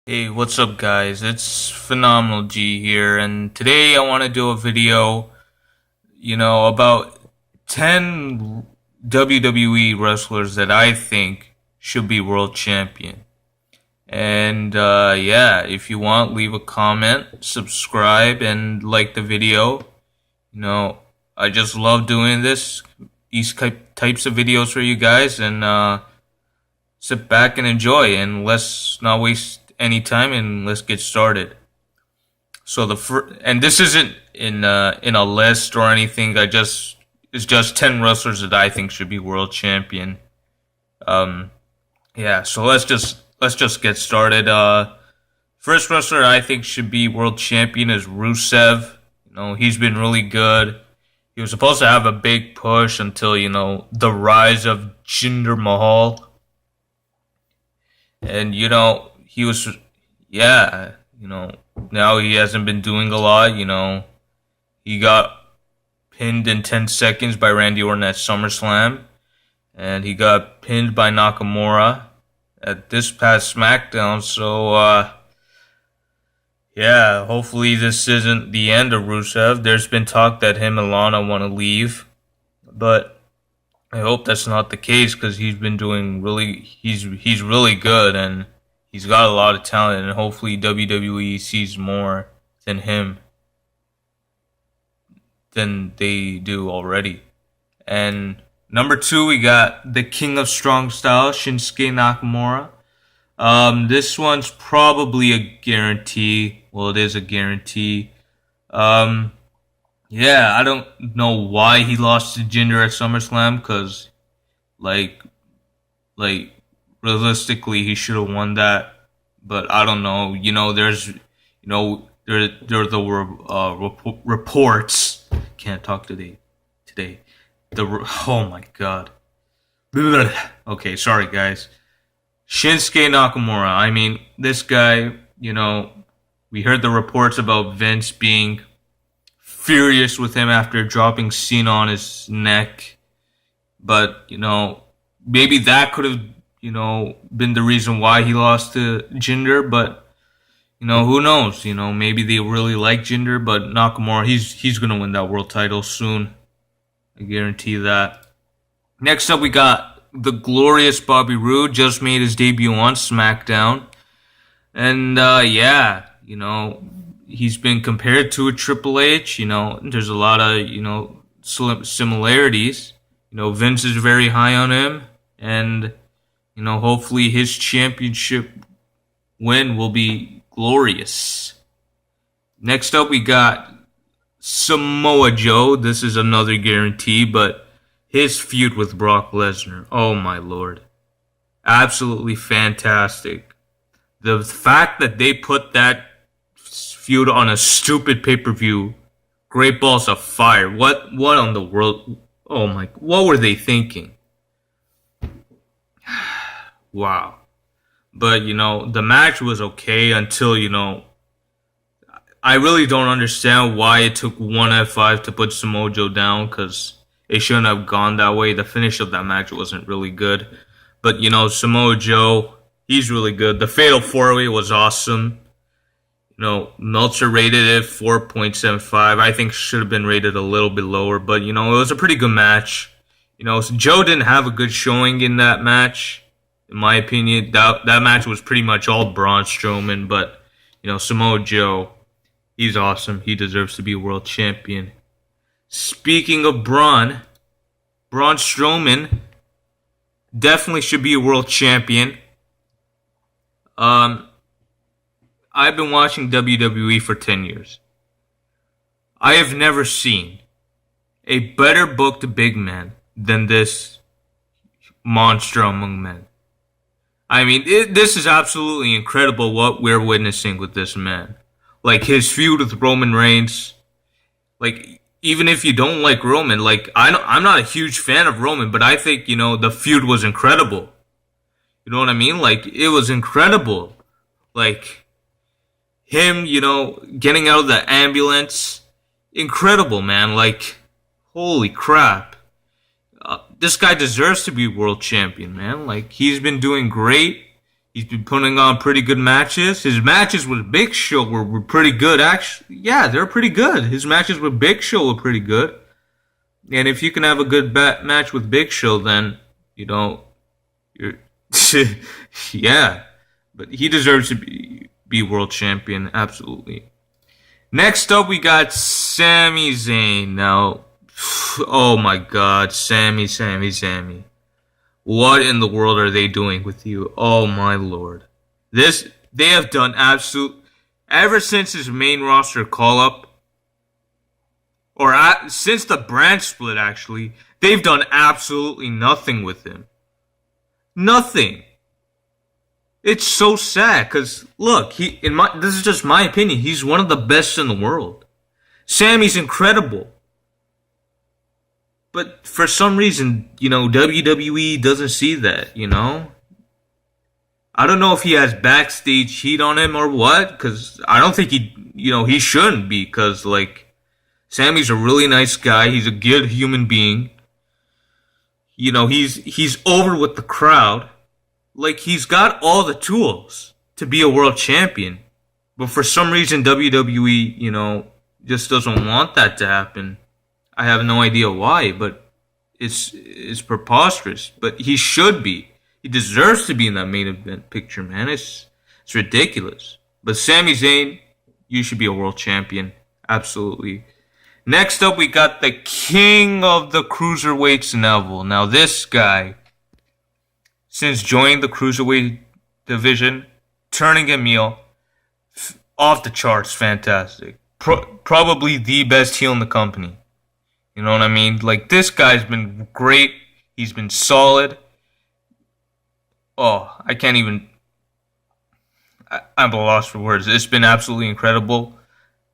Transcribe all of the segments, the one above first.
Hey, what's up, guys? It's Phenomenal G here, and today I want to do a video, about 10 WWE wrestlers that I think should be world champion. And, yeah, if you want, leave a comment, subscribe, and like the video. You know, I just love doing these types of videos for you guys, and, sit back and enjoy, and let's not waste any time, and let's get started. So and this isn't in a list or anything. It's just 10 wrestlers that I think should be world champion. Um, yeah. So let's just get started. First wrestler I think should be world champion is Rusev. He's been really good. He was supposed to have a big push until the rise of Jinder Mahal, and he was, yeah, now he hasn't been doing a lot. He got pinned in 10 seconds by Randy Orton at SummerSlam, and he got pinned by Nakamura at this past SmackDown. So, yeah, hopefully this isn't the end of Rusev. There's been talk that him and Lana want to leave, but I hope that's not the case because he's been doing he's really good, and he's got a lot of talent, and hopefully WWE sees more than him than they do already. And number two, we got the King of Strong Style, Shinsuke Nakamura. This one's probably a guarantee. Well, it is a guarantee. Um, yeah, I don't know why he lost to Jinder at SummerSlam because, like, like realistically, he should have won that. But I don't know. There are the reports. Can't talk today. Today, oh my god. Okay, sorry guys. Shinsuke Nakamura. I mean, this guy. We heard the reports about Vince being furious with him after dropping Cena on his neck. But, maybe that could have, been the reason why he lost to Jinder. But, who knows? Maybe they really like Jinder. But Nakamura, he's going to win that world title soon. I guarantee that. Next up, we got the glorious Bobby Roode. Just made his debut on SmackDown. And, yeah, he's been compared to a Triple H. There's a lot of, similarities. Vince is very high on him, and, hopefully his championship win will be glorious. Next up, we got Samoa Joe. This is another guarantee, but his feud with Brock Lesnar. Oh my lord. Absolutely fantastic. The fact that they put that feud on a stupid pay-per-view, great balls of fire. What on the world? Oh my, what were they thinking? Wow. But, the match was okay until, I really don't understand why it took one F5 to put Samoa Joe down, because it shouldn't have gone that way. The finish of that match wasn't really good. But, Samoa Joe, he's really good. The Fatal 4-Way was awesome. Meltzer rated it 4.75. I think should have been rated a little bit lower, but it was a pretty good match. Joe didn't have a good showing in that match, in my opinion. That match was pretty much all Braun Strowman, but Samoa Joe, he's awesome. He deserves to be world champion. Speaking of Braun Strowman definitely should be a world champion. I've been watching WWE for 10 years. I have never seen a better booked big man than this monster among men. I mean, this is absolutely incredible what we're witnessing with this man. Like, his feud with Roman Reigns. Like, even if you don't like Roman, like, I'm not a huge fan of Roman, but I think, the feud was incredible. You know what I mean? Like, it was incredible. Like, him, getting out of the ambulance. Incredible, man. Like, holy crap. This guy deserves to be world champion, man. Like, he's been doing great. He's been putting on pretty good matches. His matches with Big Show were pretty good, actually. Yeah, they're pretty good. His matches with Big Show were pretty good. And if you can have a good match with Big Show, then, you're... yeah. But he deserves to be world champion, absolutely. Next up, we got Sami Zayn. Now, oh my God, Sami. What in the world are they doing with you? Oh my Lord. They have done ever since his main roster call up, or since the brand split actually, they've done absolutely nothing with him. Nothing. It's so sad, because look, this is just my opinion, he's one of the best in the world. Sami's incredible. But for some reason, WWE doesn't see that, I don't know if he has backstage heat on him or what, because I don't think he shouldn't be, because, Sami's a really nice guy. He's a good human being. He's over with the crowd. He's got all the tools to be a world champion. But for some reason, WWE, just doesn't want that to happen. I have no idea why, but it's preposterous. But he should be. He deserves to be in that main event picture, man. It's ridiculous. But Sami Zayn, you should be a world champion. Absolutely. Next up, we got the king of the cruiserweights, Neville. Now, this guy, since joining the cruiserweight division, turning a heel, off the charts, fantastic. Probably the best heel in the company. You know what I mean? This guy's been great. He's been solid. Oh, I can't even... I'm at a loss for words. It's been absolutely incredible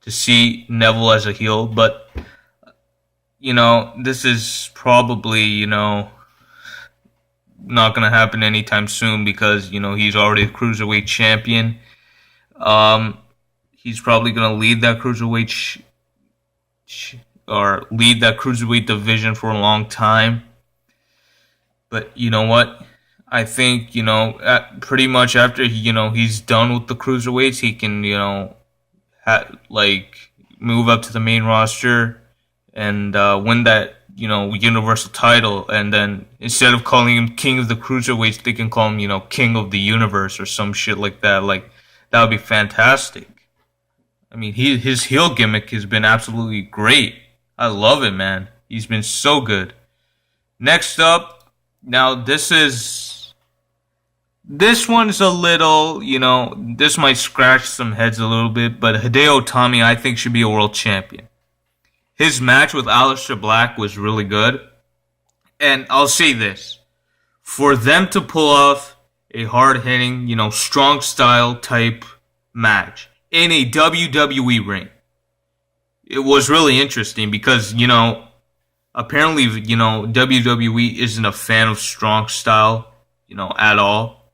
to see Neville as a heel. But, this is probably, not going to happen anytime soon because, he's already a cruiserweight champion. He's probably going to lead that cruiserweight lead that cruiserweight division for a long time. But you know what? I think, pretty much after, he's done with the cruiserweights, he can, move up to the main roster and win that, universal title. And then instead of calling him King of the Cruiserweights, they can call him, King of the Universe or some shit like that. That would be fantastic. I mean, his heel gimmick has been absolutely great. I love it, man. He's been so good. Next up, now this one's a little, this might scratch some heads a little bit, but Hideo Itami, I think, should be a world champion. His match with Aleister Black was really good. And I'll say this. For them to pull off a hard-hitting, strong style type match in a WWE ring, it was really interesting because, apparently, WWE isn't a fan of strong style, at all.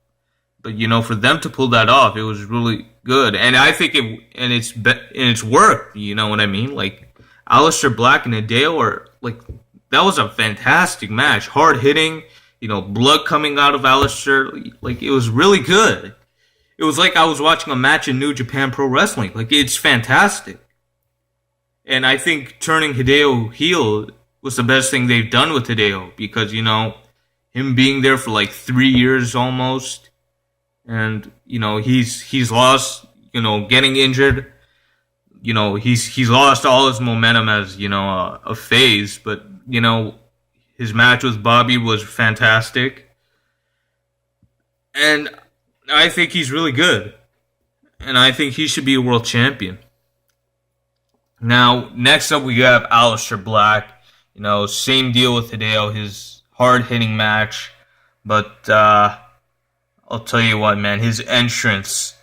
But, for them to pull that off, it was really good. And I think it's worked, you know what I mean? Aleister Black and Hideo that was a fantastic match. Hard hitting, blood coming out of Aleister. It was really good. It was like I was watching a match in New Japan Pro Wrestling. It's fantastic. And I think turning Hideo heel was the best thing they've done with Hideo because, him being there for 3 years almost, and he's lost, getting injured. He's lost all his momentum as a phase, but his match with Bobby was fantastic, and I think he's really good, and I think he should be a world champion. Now, next up, we have Aleister Black. Same deal with Hideo, his hard-hitting match. But, I'll tell you what, man, his entrance,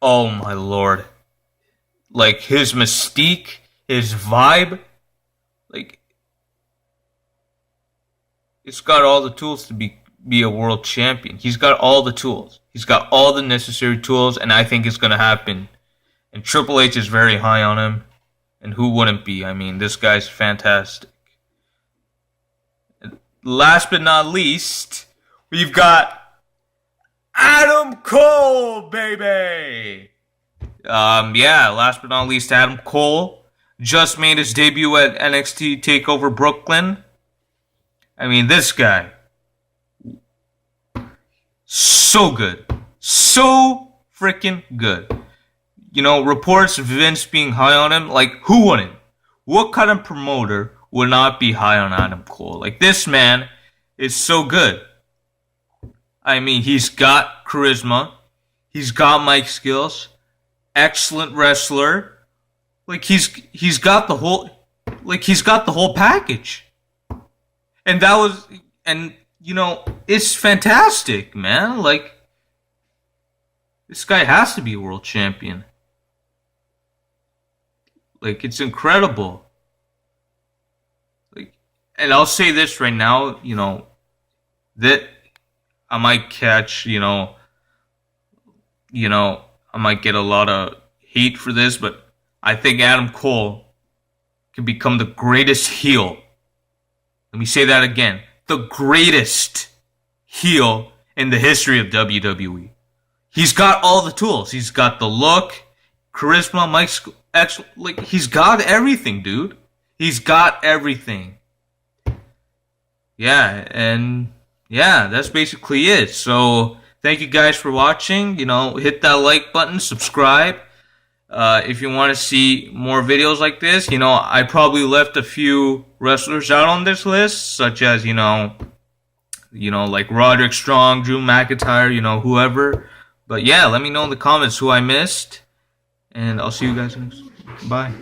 oh my Lord. His mystique, his vibe, it's got all the tools to be a world champion. He's got all the tools. He's got all the necessary tools, and I think it's going to happen. And Triple H is very high on him. And who wouldn't be? I mean, this guy's fantastic. And last but not least, we've got Adam Cole, baby! Yeah, last but not least, Adam Cole just made his debut at NXT TakeOver Brooklyn. I mean, this guy, so good. So freaking good. You know, reports of Vince being high on him, like, who wouldn't? What kind of promoter would not be high on Adam Cole? Like, this man is so good. I mean, he's got charisma. He's got mic skills. Excellent wrestler. Like, he's got the whole package. And you know, it's fantastic, man. Like, this guy has to be a world champion. Like, it's incredible. Like, and I'll say this right now, you know, that I might catch, you know, I might get a lot of hate for this, but I think Adam Cole can become the greatest heel. Let me say that again. The greatest heel in the history of WWE. He's got all the tools. He's got the look, charisma, like, he's got everything, dude. He's got everything. Yeah, and yeah, that's basically it. So, thank you guys for watching. You know, hit that like button, subscribe. If you want to see more videos like this, you know, I probably left a few wrestlers out on this list, such as, you know, like Roderick Strong, Drew McIntyre, you know, whoever. But yeah, let me know in the comments who I missed. And I'll see you guys next. Bye.